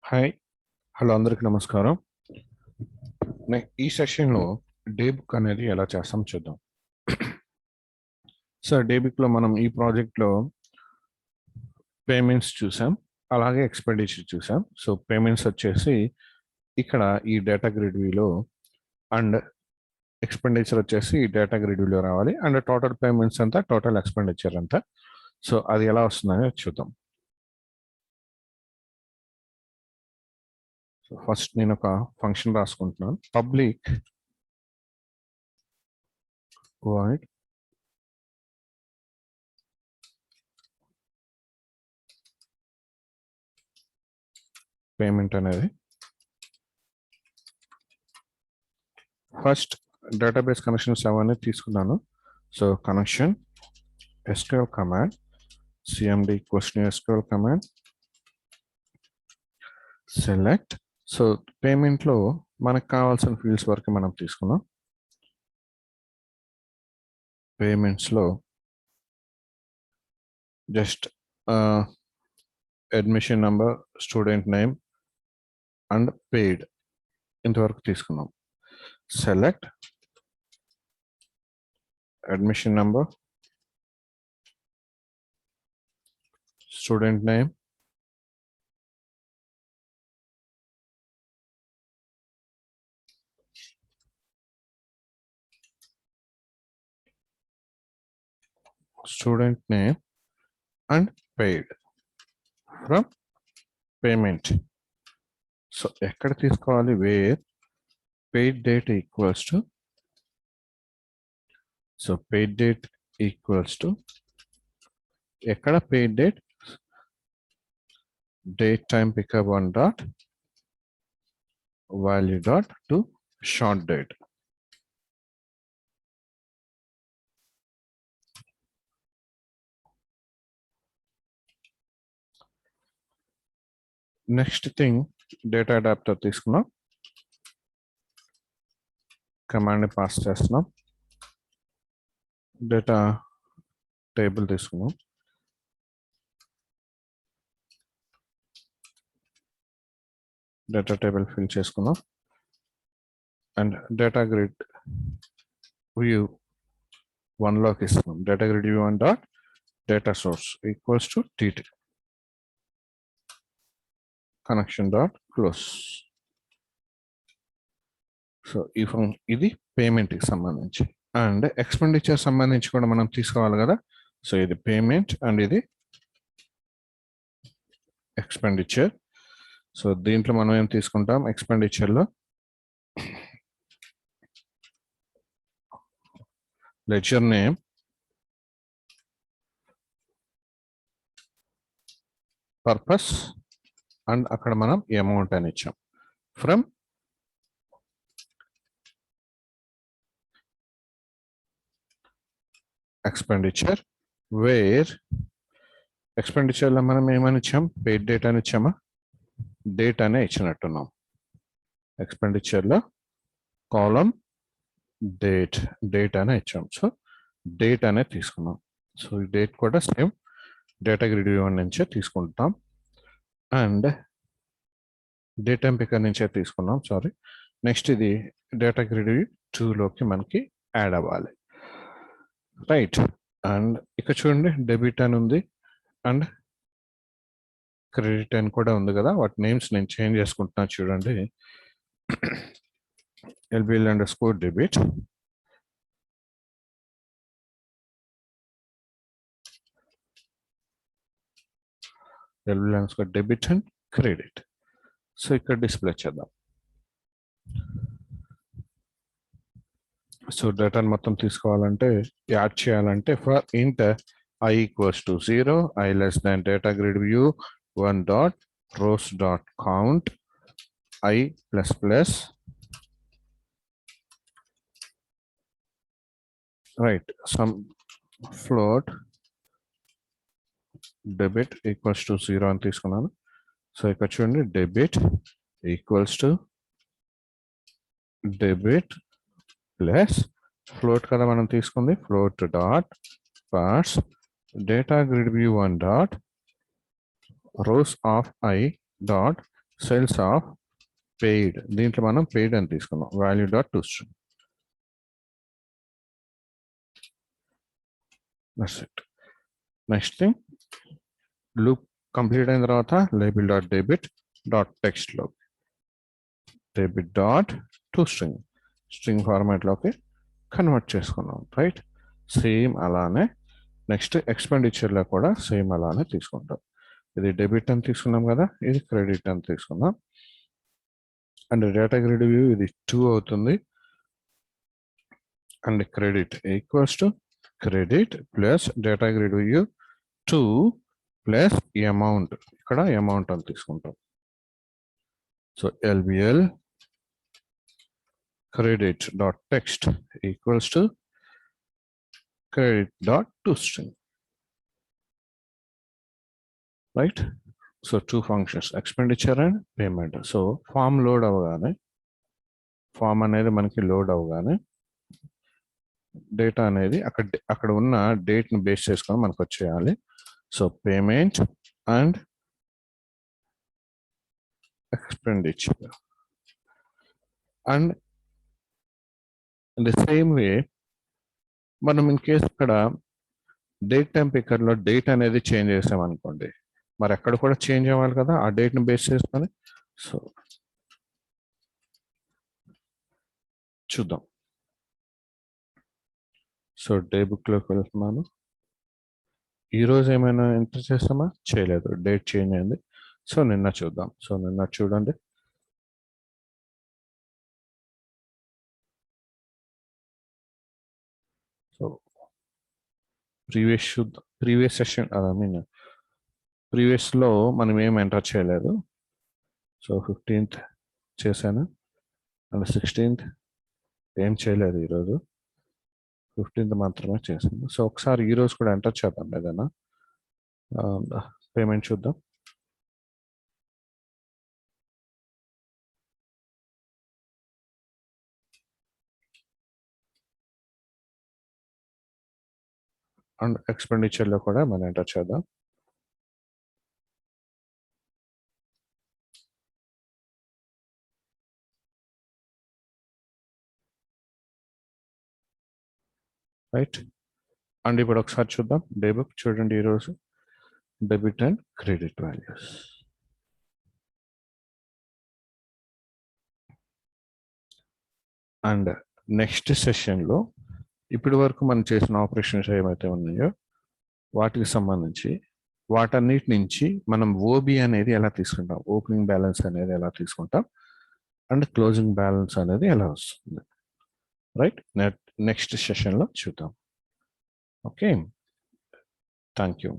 Hi hello అందరికి నమస్కారం. ఈ సెషన్లో డే బుక్ అనేది ఎలా చేస్తాం చూద్దాం. సార్ డే బుక్లో మనం ఈ ప్రాజెక్ట్లో పేమెంట్స్ చూసాం, అలాగే ఎక్స్పెండిచర్ చూసాం. సో పేమెంట్స్ వచ్చేసి ఇక్కడ ఈ డేటా గ్రిడ్ వ్యూలో అండ్ ఎక్స్పెండిచర్ వచ్చేసి ఈ డేటా గ్రిడ్ వ్యూలో రావాలి అండ్ టోటల్ పేమెంట్స్ అంతా టోటల్ ఎక్స్పెండిచర్ అంతా. సో అది ఎలా వస్తుందని చూద్దాం. సో ఫస్ట్ నేను ఒక ఫంక్షన్ రాసుకుంటున్నాను, పబ్లిక్ void పేమెంట్ అనేది. ఫస్ట్ డేటాబేస్ కనెక్షన్స్ అవన్నీ తీసుకున్నాను. So connection SQL command cmd question SQL command select. So పేమెంట్లో మనకు కావాల్సిన ఫీల్డ్స్ వరకు మనం తీసుకున్నాం. పేమెంట్స్లో just admission number, student name and paid ఇంతవరకు తీసుకున్నాం. Select admission number, student name, student name and paid from payment. So ఎక్కడ తీసుకోవాలి? where paid date equals to, so paid date equals to ఎక్కడ paid date, date time pickup one dot value dot to short date. Next thing data adapter తీసుకున్నాం, command pass చేస్తున్నాం. Data table తీసుకున్నాం, data table fill చేసుకున్నాం and data grid view 1లోకి ఇస్తున్నాం. Data grid view 1 dot data source equals to tt connection dot close. So ఇది పేమెంట్కి సంబంధించి and expenditure సంబంధించి కూడా మనం తీసుకోవాలి కదా. సో ఇది పేమెంట్ అండ్ ఇది ఎక్స్పెండిచర్. సో దీంట్లో మనం ఏం తీసుకుంటాం? ఎక్స్పెండిచర్లో లెడ్జర్ నేమ్, పర్పస్ అండ్ అక్కడ మనం అమౌంట్ అని ఇచ్చాం. ఫ్రమ్ ఎక్స్పెండిచర్ వేర్ ఎక్స్పెండిచర్లో మనం ఏమని ఇచ్చాం? పెయిడ్ డేట్ అని ఇచ్చామా? డేట్ అనే ఇచ్చినట్టున్నాం. ఎక్స్పెండిచర్లో కాలం డేట్ అనే ఇచ్చాం. సో డేట్ అనే తీసుకున్నాం. సో ఈ డేట్ కూడా సేమ్ డేటా గ్రిడ్ వ్యూ నుంచే తీసుకుంటాం అండ్ డేట్ టైం పికర్ నుంచే తీసుకున్నాం. సారీ, నెక్స్ట్ ఇది డేటా గ్రిడ్ వ్యూ 2లోకి మనకి యాడ్ అవ్వాలి. రైట్. అండ్ ఇక్కడ చూడండి డెబిట్ అని ఉంది అండ్ క్రెడిట్ అని కూడా ఉంది కదా. వాటి నేమ్స్ నేను చేంజ్ చేసుకుంటున్నాను చూడండి. LBL_debit, LBL_debit and credit. So ఇక్కడ డిస్ప్లే చేద్దాం. సో డేటాను మొత్తం తీసుకోవాలంటే, యాడ్ చేయాలంటే ఫర్ ఇంట్ I equals to 0, I less than data grid view 1 dot rows dot count I plus plus, right, some float debit equals to 0 అని తీసుకున్నాను. So ఇక్కడ చూడండి debit equals to debit plus float కదా మనం తీసుకుంది, float dot parse data grid view 1 dot rows of I dot cells of paid, దీంట్లో మనం paid అని తీసుకున్నాం, value dot to string. That's it. Next thing, loop complete అయిన తర్వాత label dot debit dot టెక్స్ట్లో debit dot to string, string ఫార్మాట్లోకి convert చేసుకున్నాం, right. Same అలానే నెక్స్ట్ ఎక్స్పెండిచర్లో కూడా సేమ్ అలానే తీసుకుంటాం. ఇది డెబిట్ అని తీసుకున్నాం కదా, ఇది క్రెడిట్ అని తీసుకున్నాం. అండ్ డేటా గ్రిడ్ వ్యూ ఇది 2 అవుతుంది. And credit equals to credit plus data grid view 2 plus amount, ఇక్కడ అమౌంట్ అని తీసుకుంటాం. So LBL credit dot text equals to credit dot to string, right? So two functions, expenditure and payment. So form load avagane, form అనేది మనకి load అవగానే data అనేది అక్కడ ఉన్న date ని బేస్ చేసుకొని మనకు వచ్చేయాలి. So payment and expenditure. And in the same way మనం ఇన్ కేసు ఇక్కడ డేట్ టైం పిక్కర్లో డేట్ అనేది చేంజ్ చేసామనుకోండి, మరి అక్కడ కూడా చేంజ్ అవ్వాలి కదా ఆ డేట్ని బేస్ చేసుకొని. సో చూద్దాం. సో డే బుక్లోకి వెళ్తున్నాను. ఈరోజు ఏమైనా ఎంటర్ చేస్తామా? చేయలేదు, డేట్ చేంజ్ అయింది. సో నిన్న చూద్దాం. సో నిన్న చూడండి. సో ప్రీవియస్ సెషన్ ప్రీవియస్లో మనం ఏం ఎంటర్ చేయలేదు. సో 15th చేశాను అండ్ 16th ఏం చేయలేదు, ఈరోజు 15th మాత్రమే చేశాను. సో ఒకసారి ఈరోజు కూడా ఎంటర్ చేద్దాం ఏదైనా పేమెంట్ చూద్దాం. అండ్ ఎక్స్పెండిచర్లో కూడా మనం ఎంటర్ చేద్దాం. రైట్. అండ్ ఇప్పుడు ఒకసారి చూద్దాం డే బుక్. చూడండి ఈరోజు debit and credit values. And next సెషన్లో ఇప్పటి వరకు మనం చేసిన ఆపరేషన్స్ ఏమైతే ఉన్నాయో వాటికి సంబంధించి వాటన్నిటి నుంచి మనం ఓబి అనేది ఎలా తీసుకుంటాం, ఓపెనింగ్ బ్యాలెన్స్ అనేది ఎలా తీసుకుంటాం, అండ్ క్లోజింగ్ బ్యాలెన్స్ అనేది ఎలా వస్తుంది, రైట్. నెక్స్ట్ సెషన్లో చూద్దాం. Okay, thank you.